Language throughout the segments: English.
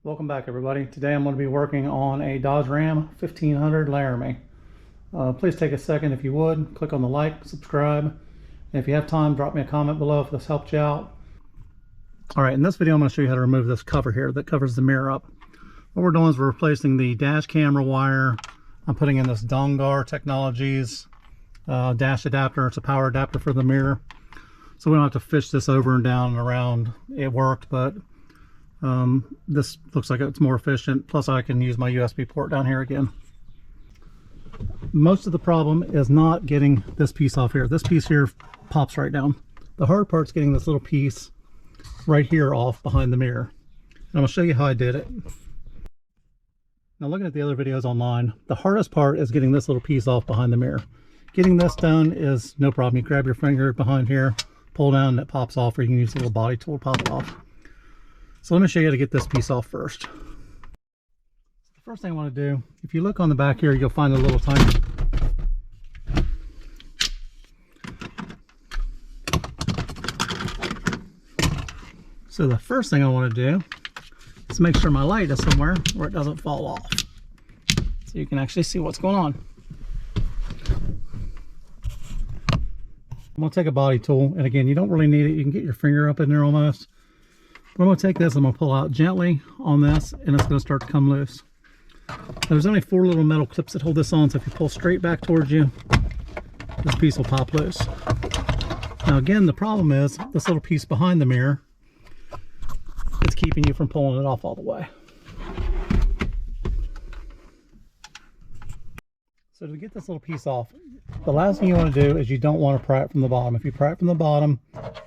Welcome back, everybody. Today I'm going to be working on a Dodge Ram 1500 Laramie. Please take a second, if you would, click on the like, subscribe, and if you have time, drop me a comment below if this helped you out. Alright, in this video I'm going to show you how to remove this cover here that covers the mirror up. What we're doing is we're replacing the dash camera wire. I'm putting in this Dongar Technologies dash adapter. It's a power adapter for the mirror, so we don't have to fish this over and down and around. It worked, but this looks like it's more efficient. Plus I can use my USB port down here again. Most of the problem is not getting this piece off here. This piece here pops right down. The hard part's getting this little piece right here off behind the mirror. And I'm going to show you how I did it. Now, looking at the other videos online, the hardest part is getting this little piece off behind the mirror. Getting this done is no problem. You grab your finger behind here, pull down, and it pops off, or you can use a little body tool to pop it off. So let me show you how to get this piece off first. The first thing I want to do, if you look on the back here, you'll find a little tiny So the first thing I want to do is make sure my light is somewhere where it doesn't fall off, so you can actually see what's going on. I'm going to take a body tool, and again, you don't really need it. You can get your finger up in there almost. But I'm going to take this, I'm going to pull out gently on this, and it's going to start to come loose. Now, there's only 4 little metal clips that hold this on, so if you pull straight back towards you, this piece will pop loose. Now again, the problem is this little piece behind the mirror, it's keeping you from pulling it off all the way. So to get this little piece off, the last thing you want to do is you don't want to pry it from the bottom. If you pry it from the bottom,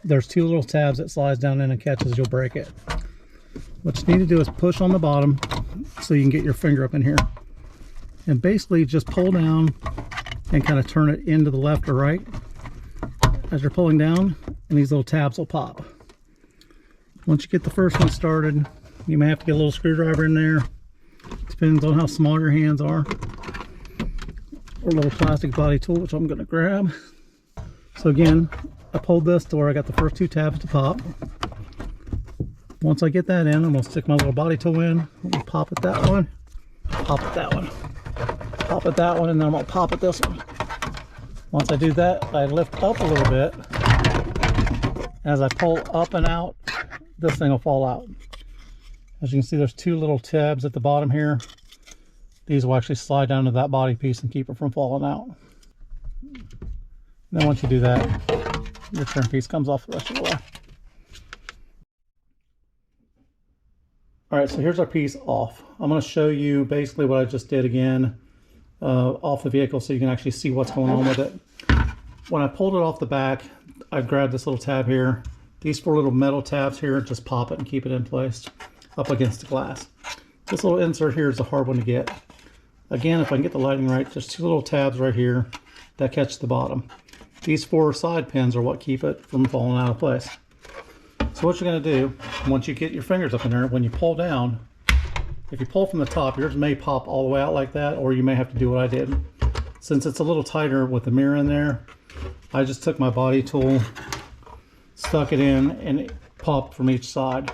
there's 2 little tabs that slides down in and catches, you'll break it. What you need to do is push on the bottom so you can get your finger up in here. And basically just pull down and kind of turn it into the left or right as you're pulling down, and these little tabs will pop. Once you get the first one started, you may have to get a little screwdriver in there. Depends on how small your hands are. Or a little plastic body tool, which I'm going to grab. So again, I pulled this to where I got the first 2 tabs to pop. Once I get that in, I'm going to stick my little body tool in. I'm going to pop at that one, pop at that one, pop at that one, and then I'm going to pop at this one. Once I do that, I lift up a little bit. As I pull up and out, this thing will fall out. As you can see, there's 2 little tabs at the bottom here. These will actually slide down to that body piece and keep it from falling out. And then once you do that, your trim piece comes off the rest of the way. Alright, so here's our piece off. I'm going to show you basically what I just did again off the vehicle so you can actually see what's going on with it. When I pulled it off the back, I grabbed this little tab here. These 4 little metal tabs here, just pop it and keep it in place up against the glass. This little insert here is a hard one to get. Again, if I can get the lighting right, there's 2 little tabs right here that catch the bottom. These 4 side pins are what keep it from falling out of place. So what you're going to do, once you get your fingers up in there, when you pull down, if you pull from the top, yours may pop all the way out like that, or you may have to do what I did. Since it's a little tighter with the mirror in there, I just took my body tool, stuck it in, and it popped from each side.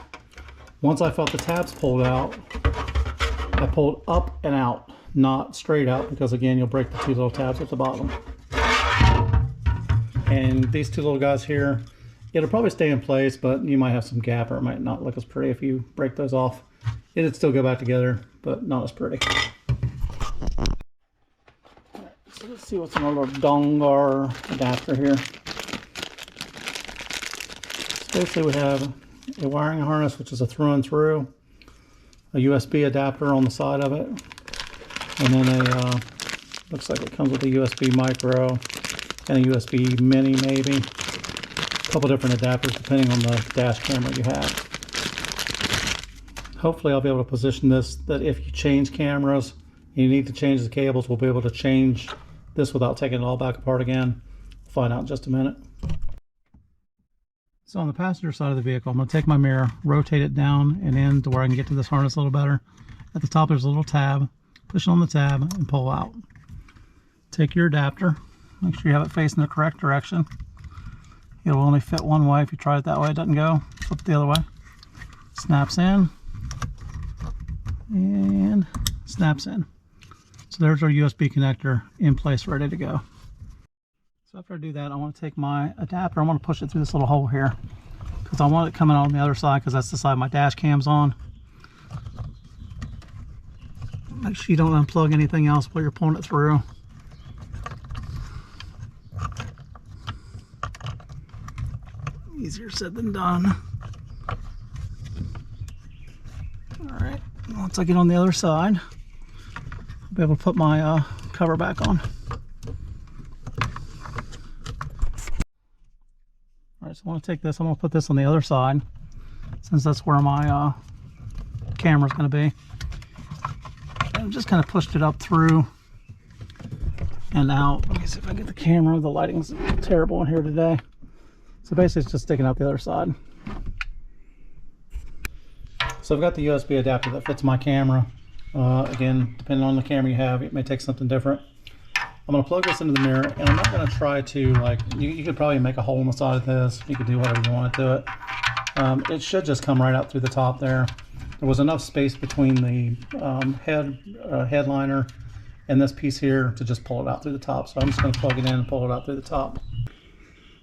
Once I felt the tabs pulled out, I pulled up and out, not straight out, because again, you'll break the 2 little tabs at the bottom. And these 2 little guys here, it'll probably stay in place, but you might have some gap, or it might not look as pretty if you break those off. It'd still go back together, but not as pretty. Alright, so let's see what's in our little Dongar adapter here. So basically we have a wiring harness, which is a through and through, a USB adapter on the side of it, and then a looks like it comes with a USB micro and a USB mini, maybe a couple different adapters depending on the dash camera you have. Hopefully I'll be able to position this that if you change cameras and you need to change the cables, we'll be able to change this without taking it all back apart again. We'll find out in just a minute. So on the passenger side of the vehicle, I'm going to take my mirror, rotate it down and in to where I can get to this harness a little better. At the top there's a little tab. Push on the tab and pull out. Take your adapter, make sure you have it facing the correct direction. It'll only fit one way. If you try it that way, it doesn't go. Flip it the other way. Snaps in, and snaps in. So there's our USB connector in place, ready to go. So after I do that, I want to take my adapter, I want to push it through this little hole here, because I want it coming on the other side, because that's the side my dash cam's on. Make sure you don't unplug anything else while you're pulling it through. Easier said than done. Alright, once I get on the other side, I'll be able to put my cover back on. Alright, so I want to take this, I'm going to put this on the other side, since that's where my camera's going to be. And just kind of pushed it up through and out. Let me see if I get the camera. The lighting's terrible in here today. So basically it's just sticking out the other side. So I've got the USB adapter that fits my camera. Again, depending on the camera you have, it may take something different. I'm going to plug this into the mirror, and I'm not going to try to, like, you could probably make a hole in the side of this. You could do whatever you want to it. It should just come right out through the top there. There was enough space between the headliner and this piece here to just pull it out through the top. So I'm just going to plug it in and pull it out through the top.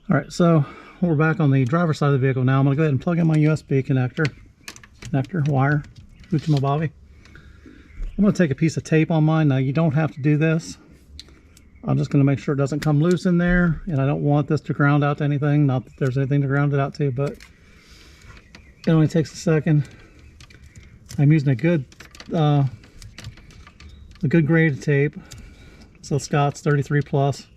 All right, so we're back on the driver's side of the vehicle now. I'm going to go ahead and plug in my USB connector wire to my bobby. I'm going to take a piece of tape on mine. Now, you don't have to do this. I'm just going to make sure it doesn't come loose in there, and I don't want this to ground out to anything. Not that there's anything to ground it out to, but it only takes a second. I'm using a good grade tape. So Scott's 33 plus,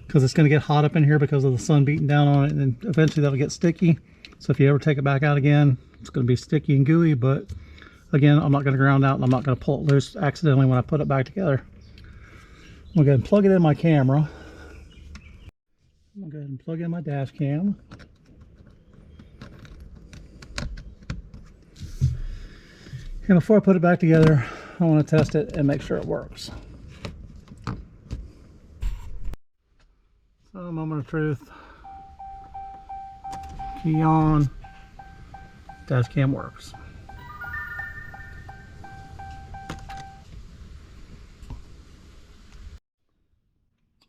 because it's going to get hot up in here because of the sun beating down on it, and eventually that'll get sticky. So if you ever take it back out again, it's going to be sticky and gooey. But again, I'm not going to ground out, and I'm not going to pull it loose accidentally when I put it back together. I'm going to go ahead and plug it in my camera. I'm going to go ahead and plug in my dash cam. And before I put it back together, I want to test it and make sure it works. So, moment of truth. Key on. Dash cam works.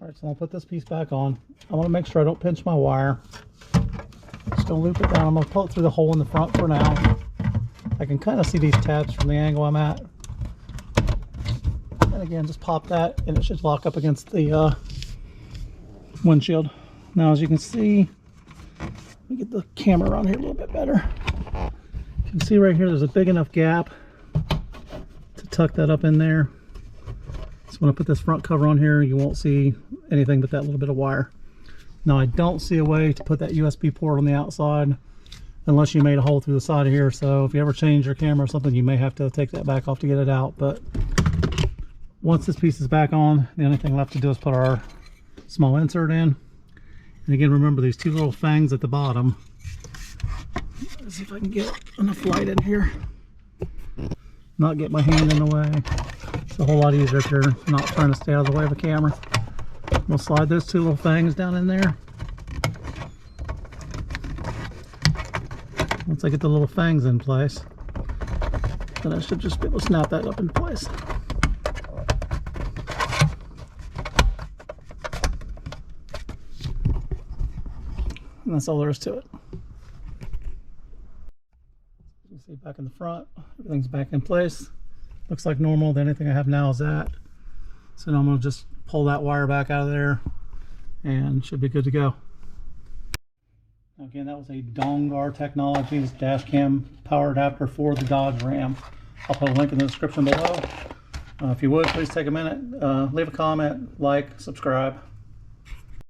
Alright, so I'll put this piece back on. I want to make sure I don't pinch my wire. Just going to loop it down. I'm going to pull it through the hole in the front for now. I can kind of see these tabs from the angle I'm at. And again, just pop that and it should lock up against the windshield. Now, as you can see, let me get the camera around here a little bit better. You can see right here there's a big enough gap to tuck that up in there. So when I put this front cover on here, you won't see anything but that little bit of wire. Now, I don't see a way to put that USB port on the outside unless you made a hole through the side of here. So if you ever change your camera or something, you may have to take that back off to get it out. But once this piece is back on, the only thing left to do is put our small insert in. And again, remember these two little fangs at the bottom. Let's see if I can get enough light in here. Not get my hand in the way. It's a whole lot easier if you're not trying to stay out of the way of the camera. We'll slide those two little fangs down in there. Once I get the little fangs in place, then I should just be able to snap that up in place. And that's all there is to it. You can see back in the front, everything's back in place. Looks like normal. The only thing I have now is that. So now I'm going to just pull that wire back out of there and should be good to go. Again, that was a Dongar Technologies dash cam power adapter for the Dodge Ram. I'll put a link in the description below. If you would, please take a minute, leave a comment, like, subscribe.